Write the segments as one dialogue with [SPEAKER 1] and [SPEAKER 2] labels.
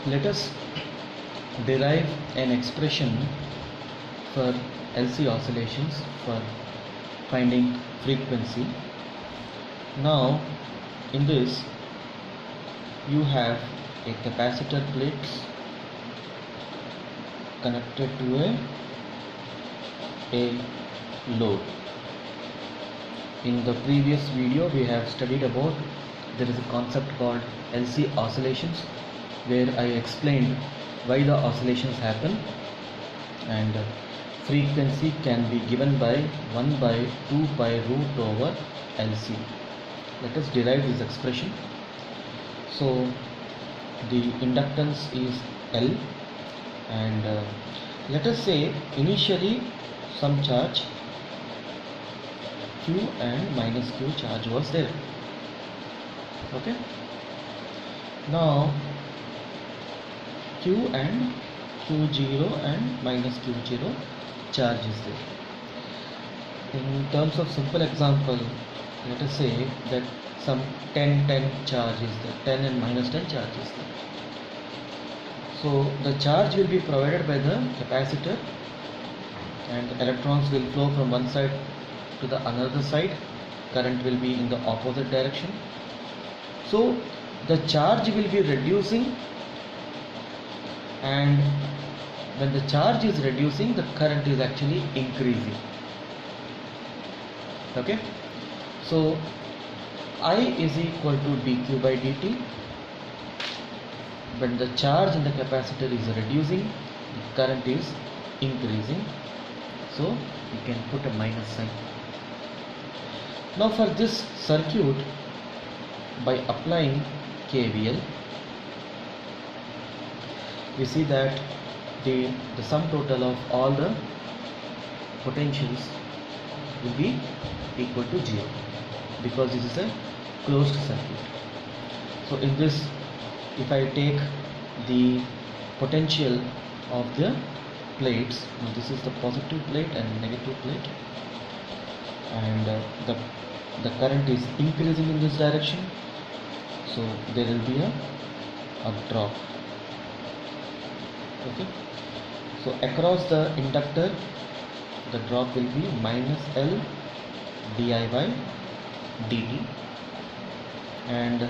[SPEAKER 1] Let us derive an expression for LC oscillations for finding frequency. Now in this you have a capacitor plate connected to a load. In the previous video we have studied about there is a concept called LC oscillations, where I explained why the oscillations happen, and frequency can be given by 1 by 2 pi root over LC. Let us derive this expression. So the inductance is L, and let us say initially some charge Q and minus Q charge was there. Okay, now Q and Q0 and minus Q0 charge is there. In terms of simple example, let us say that some 10 charge is there, 10 and minus 10 charge is there. So the charge will be provided by the capacitor, and the electrons will flow from one side to the another side. Current will be in the opposite direction. So the charge will be reducing, and when the charge is reducing, the current is actually increasing. Okay, so I is equal to dq by dt. When the charge in the capacitor is reducing, the current is increasing, so you can put a minus sign. Now for this circuit, by applying KVL, we see that the sum total of all the potentials will be equal to 0, because this is a closed circuit. So in this, if I take the potential of the plates, now this is the positive plate and negative plate, and the current is increasing in this direction, so there will be a drop. Okay, so across the inductor the drop will be minus L di by dt, and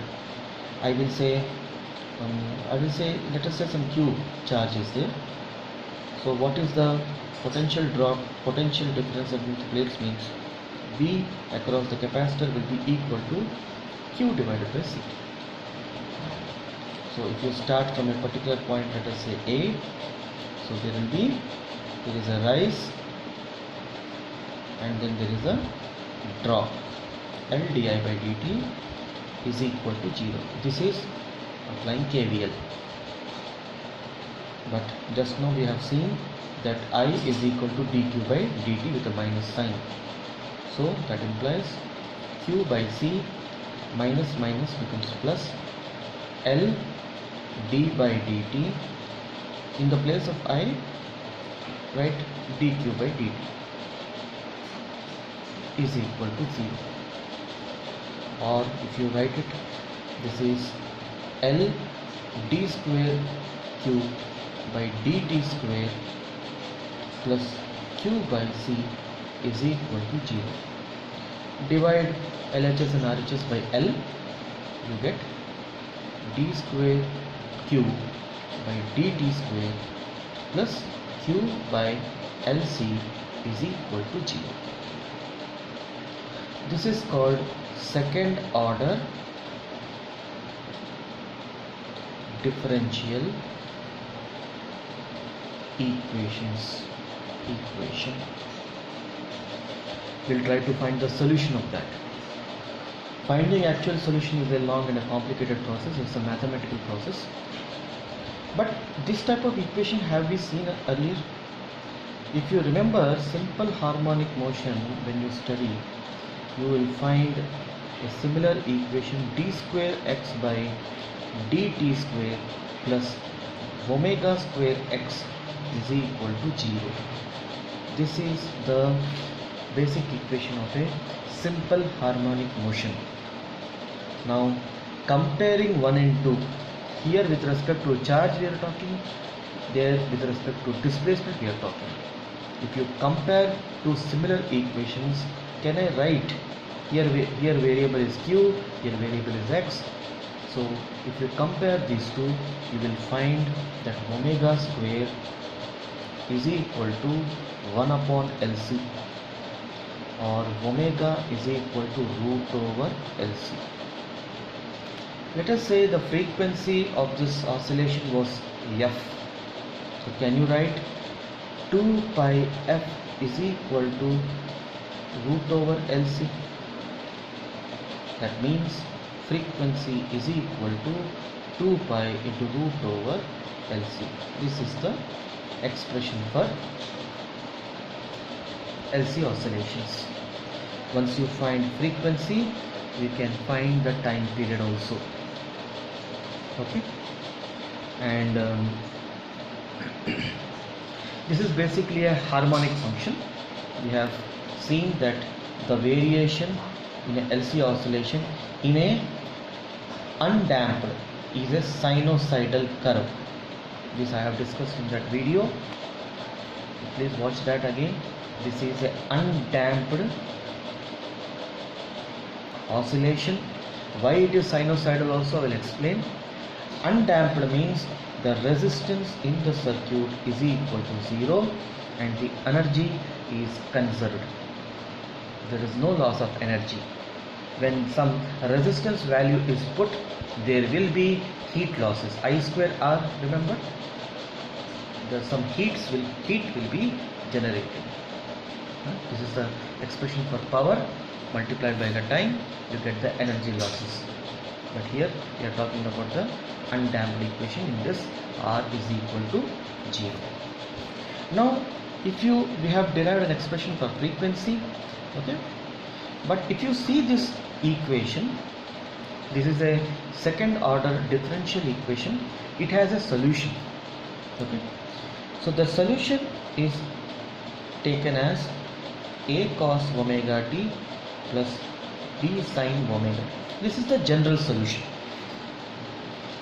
[SPEAKER 1] I will say let us say some Q charge is there. So what is the potential drop, potential difference between the plates means V across the capacitor will be equal to Q divided by C. So if you start from a particular point, let us say A, so there is a rise and then there is a drop. L di by dt is equal to 0. This is applying KVL. But just now we have seen that I is equal to dq by dt with a minus sign. So that implies Q by C minus minus becomes plus. L d by dt, in the place of I write dq by dt is equal to 0. Or if you write it, this is L d square Q by dt square plus Q by C is equal to 0. Divide LHS and RHS by L, you get d square Q by dt square plus Q by LC is equal to 0. This is called second order differential equation. We'll try to find the solution of that. Finding actual solution is a long and a complicated process. It's a mathematical process. But this type of equation have we seen earlier? If you remember simple harmonic motion, when you study, you will find a similar equation, d square x by dt square plus omega square x is equal to 0. This is the basic equation of a simple harmonic motion. Now comparing 1 and 2, Here with respect to charge we are talking, there with respect to displacement we are talking. If you compare two similar equations, can I write here variable is q, here variable is x. So if you compare these two, you will find that omega square is equal to 1 upon LC, or omega is equal to root over LC. Let us say the frequency of this oscillation was f. So can you write 2 pi f is equal to root over LC? That means frequency is equal to 2 pi into root over LC. This is the expression for LC oscillations. Once you find frequency, we can find the time period also. Okay, and this is basically a harmonic function. We have seen that the variation in a LC oscillation in a undamped is a sinusoidal curve. This I have discussed in that video. Please watch that again. This is a undamped oscillation. Why it is sinusoidal also I will explain. Undamped means the resistance in the circuit is equal to 0 and the energy is conserved. There is no loss of energy. When some resistance value is put, there will be heat losses. I square R, remember? There some heat will be generated. This is the expression for power multiplied by the time, you get the energy losses. But here we are talking about the undamped equation. In this, R is equal to 0. Now we have derived an expression for frequency, okay, but if you see this equation, this is a second order differential equation. It has a solution, okay. So the solution is taken as a cos omega t plus b sin omega. This is the general solution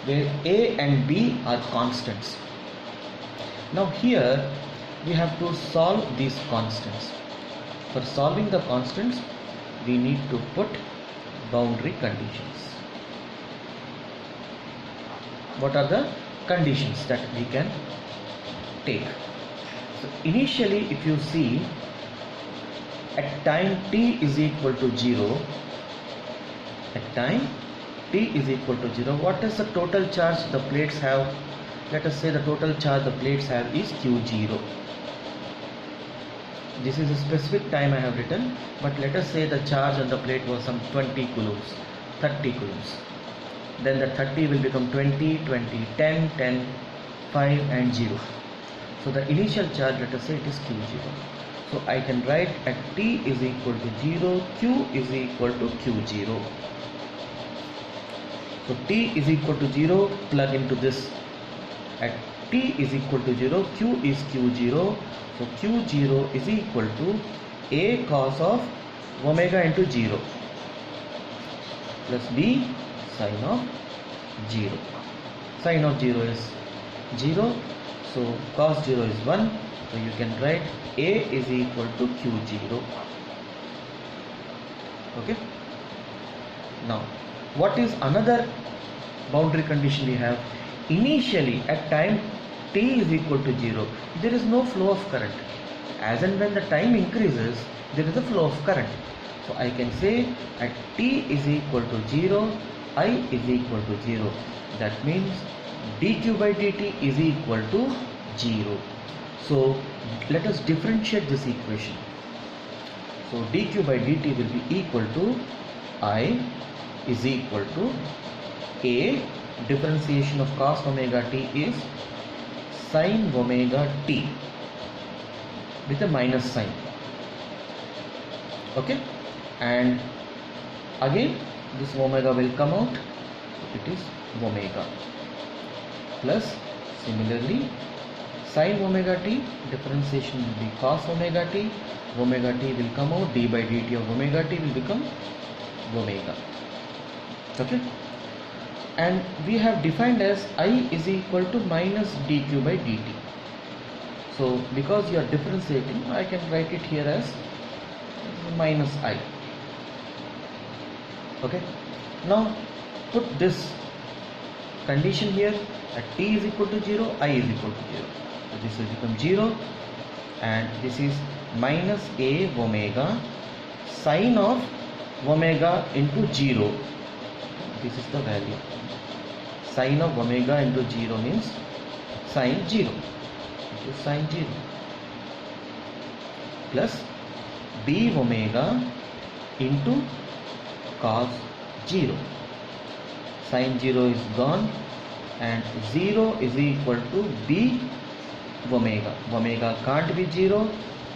[SPEAKER 1] where a and b are constants. Now here we have to solve these constants. For solving the constants, we need to put boundary conditions. What are the conditions that we can take? So initially, if you see, at time t is equal to 0, at time t is equal to 0, what is the total charge the plates have? Let us say the total charge the plates have is Q0. This is a specific time I have written, but let us say the charge on the plate was some 20 coulombs, 30 coulombs. Then the 30 will become 20, 20, 10, 10, 5 and 0. So the initial charge, let us say it is Q0. So I can write at t is equal to 0, Q is equal to Q0. So t is equal to 0, plug into this. At t is equal to 0, Q is Q0. So Q0 is equal to a cos of omega into 0 plus b sin of 0. Sin of 0 is 0. So cos 0 is 1. So you can write a is equal to Q0. Okay. Now what is another boundary condition we have? Initially at time t is equal to 0, there is no flow of current. As and when the time increases, there is a flow of current. So I can say at t is equal to 0, I is equal to 0. That means dq by dt is equal to 0. So let us differentiate this equation. So dq by dt will be equal to I is equal to a, differentiation of cos omega t is sin omega t with a minus sign, okay, and again this omega will come out, it is omega, plus similarly sin omega t, differentiation will be cos omega t will come out, d by dt of omega t will become omega, okay. and we have defined as I is equal to minus dq by dt. So because you are differentiating, I can write it here as minus I. Okay, now put this condition here at t is equal to 0, I is equal to 0. So this will become 0, and this is minus a omega sine of omega into 0. This is the value. Sine of omega into 0 means sine 0. It is sine 0 plus b omega into cos 0. Sine 0 is gone, and 0 is equal to b omega. Omega can't be 0,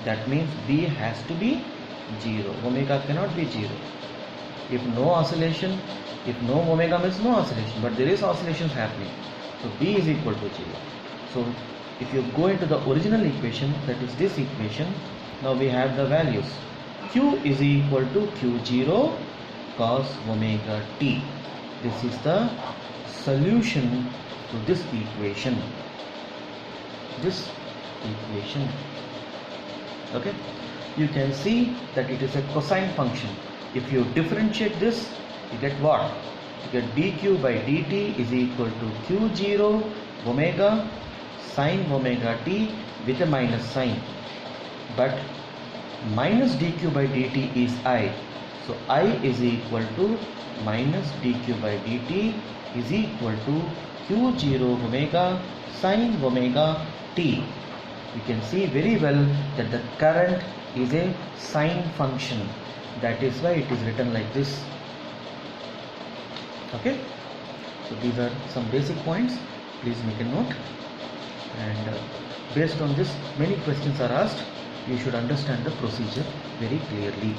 [SPEAKER 1] that means b has to be 0. Omega cannot be 0. If no oscillation, if no omega means no oscillation, but there is oscillations happening. So b is equal to 0. So if you go into the original equation, that is this equation, now we have the values. Q is equal to Q0 cos omega t. This is the solution to this equation. Okay, you can see that it is a cosine function. If you differentiate this, you get what? You get dq by dt is equal to q0 omega sine omega t with a minus sign, but minus dq by dt is I. So I is equal to minus dq by dt is equal to q0 omega sine omega t. You can see very well that the current is a sine function. That is why it is written like this. Okay, so these are some basic points. Please make a note, and based on this many questions are asked. You should understand the procedure very clearly.